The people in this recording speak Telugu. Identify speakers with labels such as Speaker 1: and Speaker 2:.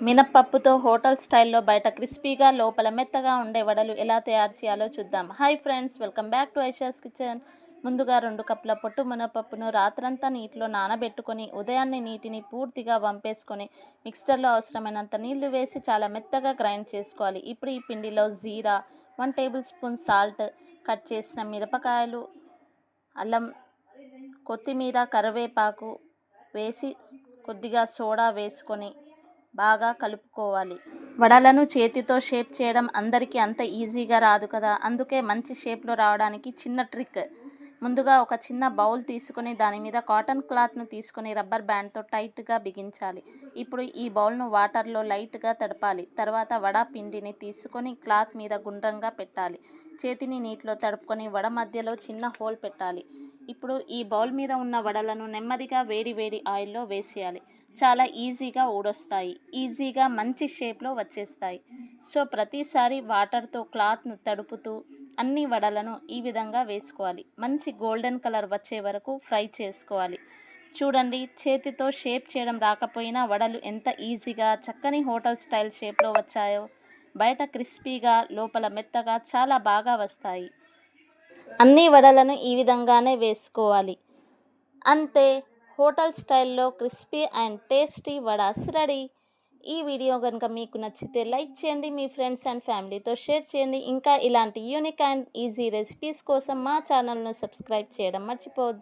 Speaker 1: మినప్పప్పుతో హోటల్ స్టైల్లో బయట క్రిస్పీగా లోపల మెత్తగా ఉండే వడలు ఎలా తయారు చేయాలో చూద్దాం. Hi friends, welcome back to Aisha's kitchen. ముందుగా 2 కప్పుల పొట్టు మినపప్పును రాత్రంతా నీటిలో నానబెట్టుకొని ఉదయాన్నే నీటిని పూర్తిగా వంపేసుకొని మిక్సర్లో అవసరమైనంత నీళ్లు వేసి చాలా మెత్తగా గ్రైండ్ చేసుకోవాలి. ఇప్పుడు ఈ పిండిలో జీరా, 1 టేబుల్ స్పూన్ సాల్ట్, కట్ చేసిన మిరపకాయలు, అల్లం, కొత్తిమీర, కరివేపాకు వేసి కొద్దిగా సోడా వేసుకొని బాగా కలుపుకోవాలి. వడలను చేతితో షేప్ చేయడం అందరికీ అంత ఈజీగా రాదు కదా, అందుకే మంచి షేప్లో రావడానికి చిన్న ట్రిక్. ముందుగా ఒక చిన్న బౌల్ తీసుకొని దాని మీద కాటన్ క్లాత్ను తీసుకొని రబ్బర్ బ్యాండ్తో టైట్గా బిగించాలి. ఇప్పుడు ఈ బౌల్ను వాటర్లో లైట్గా తడపాలి. తర్వాత వడ పిండిని తీసుకొని క్లాత్ మీద గుండ్రంగా పెట్టాలి. చేతిని నీటిలో తడుపుకొని వడ మధ్యలో చిన్న హోల్ పెట్టాలి. ఇప్పుడు ఈ బౌల్ మీద ఉన్న వడలను నెమ్మదిగా వేడి వేడి ఆయిల్లో వేసేయాలి. చాలా ఈజీగా ఊడొస్తాయి, ఈజీగా మంచి షేప్లో వచ్చేస్తాయి. సో ప్రతిసారి వాటర్తో క్లాత్ను తడుపుతూ అన్ని వడలను ఈ విధంగా వేసుకోవాలి. మంచి గోల్డెన్ కలర్ వచ్చే వరకు ఫ్రై చేసుకోవాలి. చూడండి, చేతితో షేప్ చేయడం రాకపోయినా వడలు ఎంత ఈజీగా చక్కని హోటల్ స్టైల్ షేప్లో వచ్చాయో. బయట క్రిస్పీగా లోపల మెత్తగా చాలా బాగా వస్తాయి. అన్ని వడలను ఈ విధంగానే వేసుకోవాలి. అంతే, హోటల్ స్టైల్లో crispy and tasty vadas ready. ఈ వీడియో కనుక మీకు నచ్చితే లైక్ చేయండి, మీ ఫ్రెండ్స్ అండ్ ఫ్యామిలీతో షేర్ చేయండి. ఇంకా ఇలాంటి యూనిక్ అండ్ ఈజీ రెసిపీస్ కోసం మా ఛానల్ను సబ్స్క్రైబ్ చేయడం మర్చిపోవద్దు.